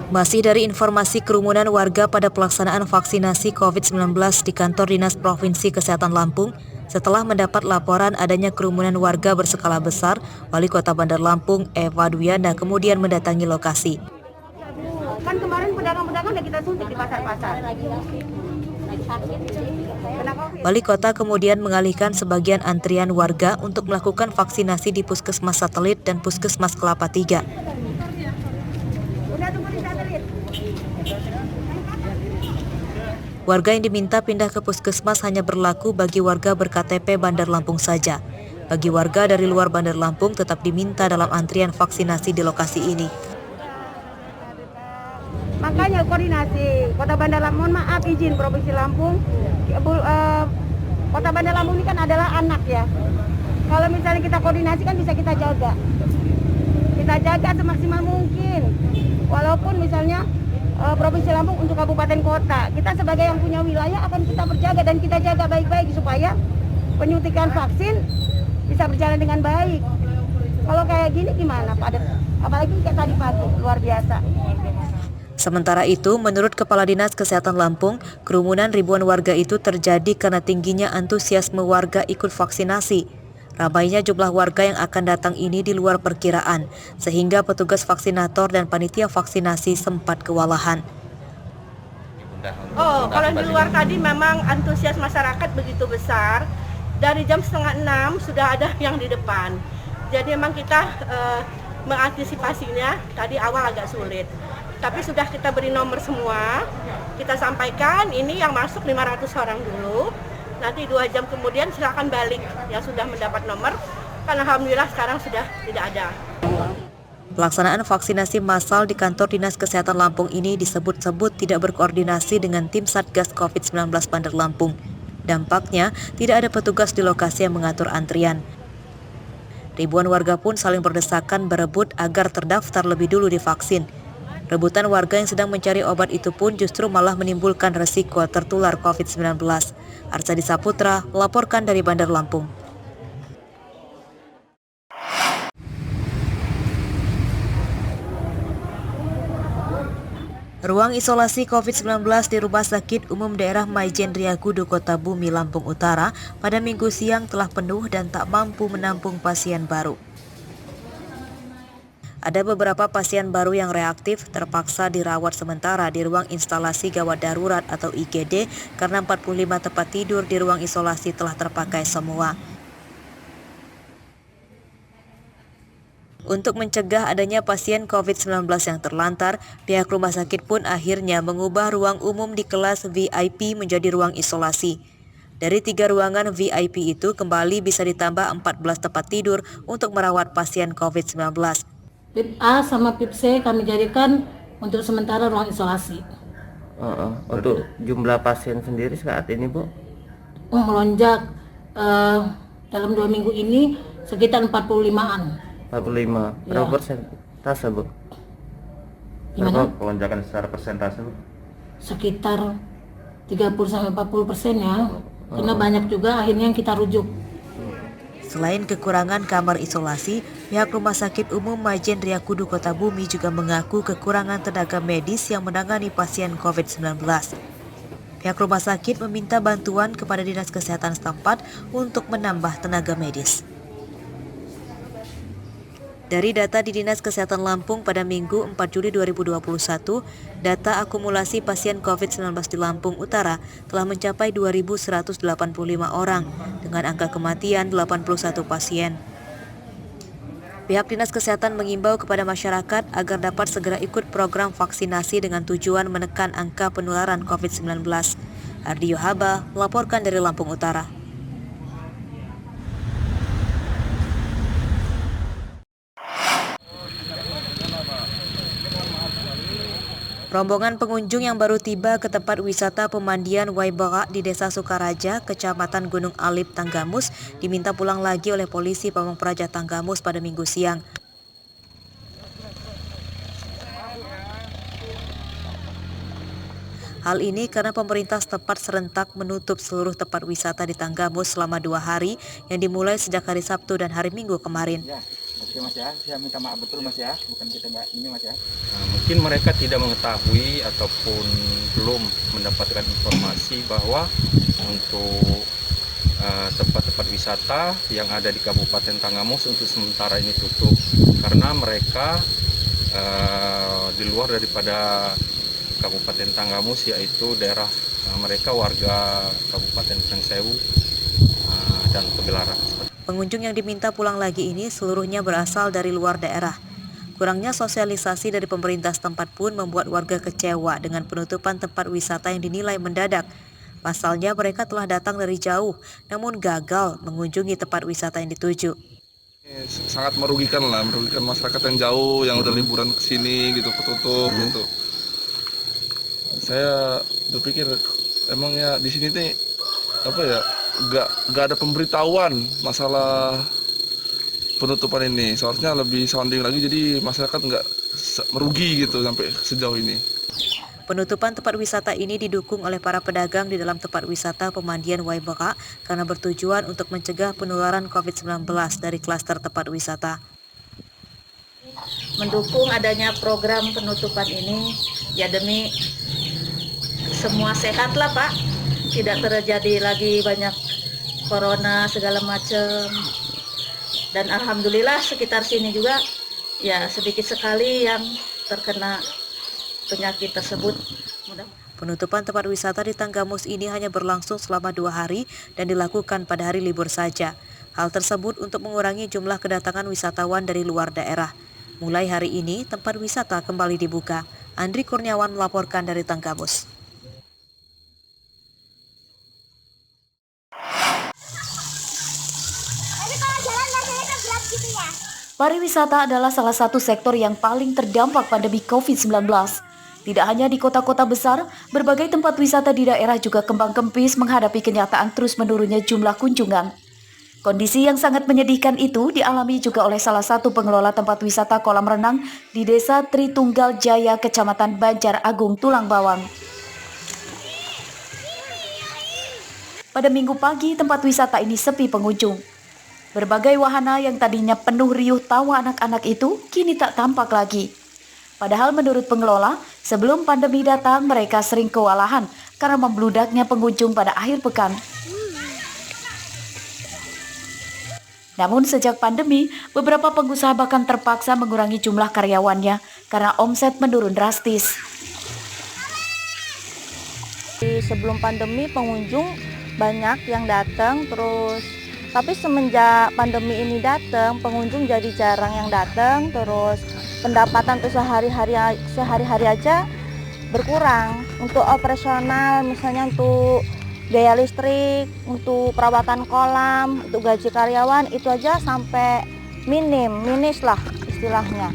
Masih dari informasi kerumunan warga pada pelaksanaan vaksinasi COVID-19 di kantor Dinas Provinsi Kesehatan Lampung, setelah mendapat laporan adanya kerumunan warga berskala besar, Wali Kota Bandar Lampung, Eva Duyana, kemudian mendatangi lokasi. Kan kemarin pedagang-pedagang udah kita suntik di pasar-pasar. Wali Kota kemudian mengalihkan sebagian antrian warga untuk melakukan vaksinasi di Puskesmas Satelit dan Puskesmas Kelapa 3. Warga yang diminta pindah ke puskesmas hanya berlaku bagi warga ber-KTP Bandar Lampung saja. Bagi warga dari luar Bandar Lampung tetap diminta dalam antrian vaksinasi di lokasi ini. Makanya koordinasi Kota Bandar Lampung, mohon maaf izin Provinsi Lampung, Kota Bandar Lampung ini kan adalah anak ya. Kalau misalnya kita koordinasi kan bisa kita jaga. Kita jaga semaksimal mungkin. Walaupun misalnya Provinsi Lampung untuk kabupaten kota, kita sebagai yang punya wilayah akan kita berjaga dan kita jaga baik-baik supaya penyuntikan vaksin bisa berjalan dengan baik. Kalau kayak gini gimana Pak? Apalagi kayak tadi pagi, luar biasa. Sementara itu, menurut Kepala Dinas Kesehatan Lampung, kerumunan ribuan warga itu terjadi karena tingginya antusiasme warga ikut vaksinasi. Ramainya jumlah warga yang akan datang ini di luar perkiraan, sehingga petugas vaksinator dan panitia vaksinasi sempat kewalahan. Kalau di luar tadi memang antusias masyarakat begitu besar. Dari jam 5:30 sudah ada yang di depan. Jadi memang kita mengantisipasinya tadi awal agak sulit. Tapi sudah kita beri nomor semua, kita sampaikan ini yang masuk 500 orang dulu. Nanti 2 jam kemudian silakan balik yang sudah mendapat nomor, karena alhamdulillah sekarang sudah tidak ada. Pelaksanaan vaksinasi massal di kantor Dinas Kesehatan Lampung ini disebut-sebut tidak berkoordinasi dengan tim Satgas COVID-19 Bandar Lampung. Dampaknya, tidak ada petugas di lokasi yang mengatur antrian. Ribuan warga pun saling berdesakan berebut agar terdaftar lebih dulu divaksin. Rebutan warga yang sedang mencari obat itu pun justru malah menimbulkan resiko tertular COVID-19. Arsadi Saputra melaporkan dari Bandar Lampung. Ruang isolasi COVID-19 di Rumah Sakit Umum Daerah Maijen Riyakudu, Kota Bumi, Lampung Utara pada Minggu siang telah penuh dan tak mampu menampung pasien baru. Ada beberapa pasien baru yang reaktif terpaksa dirawat sementara di ruang instalasi gawat darurat atau IGD karena 45 tempat tidur di ruang isolasi telah terpakai semua. Untuk mencegah adanya pasien COVID-19 yang terlantar, pihak rumah sakit pun akhirnya mengubah ruang umum di kelas VIP menjadi ruang isolasi. Dari 3 ruangan VIP itu kembali bisa ditambah 14 tempat tidur untuk merawat pasien COVID-19. PIP A sama PIP C kami jadikan untuk sementara ruang isolasi. Untuk jumlah pasien sendiri saat ini, Bu? Melonjak dalam 2 minggu ini sekitar 45-an. 45. Berapa persentase, Bu? Gimana? Berapa lonjakan secara persentase, Bu? Sekitar 30-40% ya. Karena banyak juga akhirnya yang kita rujuk. Selain kekurangan kamar isolasi, pihak Rumah Sakit Umum Maijen Riyakudu Kota Bumi juga mengaku kekurangan tenaga medis yang menangani pasien COVID-19. Pihak rumah sakit meminta bantuan kepada Dinas Kesehatan setempat untuk menambah tenaga medis. Dari data di Dinas Kesehatan Lampung pada Minggu 4 Juli 2021, data akumulasi pasien COVID-19 di Lampung Utara telah mencapai 2.185 orang dengan angka kematian 81 pasien. Pihak Dinas Kesehatan mengimbau kepada masyarakat agar dapat segera ikut program vaksinasi dengan tujuan menekan angka penularan COVID-19. Ardi Yohaba melaporkan dari Lampung Utara. Rombongan pengunjung yang baru tiba ke tempat wisata pemandian Waibara di Desa Sukaraja, Kecamatan Gunung Alip, Tanggamus, diminta pulang lagi oleh polisi Pamong Praja Tanggamus pada Minggu siang. Hal ini karena pemerintah setempat serentak menutup seluruh tempat wisata di Tanggamus selama 2 hari yang dimulai sejak hari Sabtu dan hari Minggu kemarin. Oke Mas ya, saya minta maaf betul Mas ya, bukan kita nggak ini Mas ya. Nah, mungkin mereka tidak mengetahui ataupun belum mendapatkan informasi bahwa untuk tempat-tempat wisata yang ada di Kabupaten Tanggamus untuk sementara ini tutup karena mereka di luar daripada Kabupaten Tanggamus, yaitu daerah mereka warga Kabupaten Sengsewu dan Tebelarak. Pengunjung yang diminta pulang lagi ini seluruhnya berasal dari luar daerah. Kurangnya sosialisasi dari pemerintah setempat pun membuat warga kecewa dengan penutupan tempat wisata yang dinilai mendadak. Pasalnya mereka telah datang dari jauh, namun gagal mengunjungi tempat wisata yang dituju. Sangat merugikan masyarakat yang jauh, yang udah liburan ke sini gitu, ketutup gitu. Saya berpikir emangnya di sini nih apa ya, nggak ada pemberitahuan masalah penutupan ini. Seharusnya lebih sounding lagi, jadi masyarakat nggak merugi gitu sampai sejauh ini. Penutupan tempat wisata ini didukung oleh para pedagang di dalam tempat wisata Pemandian Waibeka karena bertujuan untuk mencegah penularan COVID-19 dari klaster tempat wisata. Mendukung adanya program penutupan ini ya demi semua sehat lah Pak, tidak terjadi lagi banyak corona segala macam, dan alhamdulillah sekitar sini juga ya sedikit sekali yang terkena penyakit tersebut. Penutupan tempat wisata di Tanggamus ini hanya berlangsung selama 2 hari dan dilakukan pada hari libur saja. Hal tersebut untuk mengurangi jumlah kedatangan wisatawan dari luar daerah. Mulai hari ini tempat wisata kembali dibuka. Andri Kurniawan melaporkan dari Tanggamus. Pariwisata adalah salah satu sektor yang paling terdampak pandemi COVID-19. Tidak hanya di kota-kota besar, berbagai tempat wisata di daerah juga kembang kempis menghadapi kenyataan terus menurunnya jumlah kunjungan. Kondisi yang sangat menyedihkan itu dialami juga oleh salah satu pengelola tempat wisata kolam renang di Desa Tritunggal Jaya, Kecamatan Banjar Agung, Tulang Bawang. Pada Minggu pagi, tempat wisata ini sepi pengunjung. Berbagai wahana yang tadinya penuh riuh tawa anak-anak itu kini tak tampak lagi. Padahal menurut pengelola, sebelum pandemi datang mereka sering kewalahan karena membludaknya pengunjung pada akhir pekan. Namun sejak pandemi, beberapa pengusaha bahkan terpaksa mengurangi jumlah karyawannya karena omset menurun drastis. Sebelum pandemi pengunjung banyak yang datang tapi semenjak pandemi ini datang pengunjung jadi jarang yang datang, terus pendapatan tuh sehari-hari aja berkurang untuk operasional, misalnya untuk biaya listrik, untuk perawatan kolam, untuk gaji karyawan itu aja sampai minis lah istilahnya.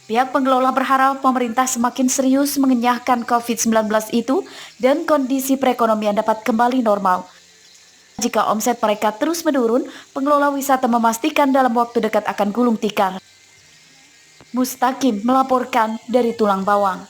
Pihak pengelola berharap pemerintah semakin serius mengenyahkan COVID-19 itu dan kondisi perekonomian dapat kembali normal. Jika omset mereka terus menurun, pengelola wisata memastikan dalam waktu dekat akan gulung tikar. Mustaqim melaporkan dari Tulang Bawang.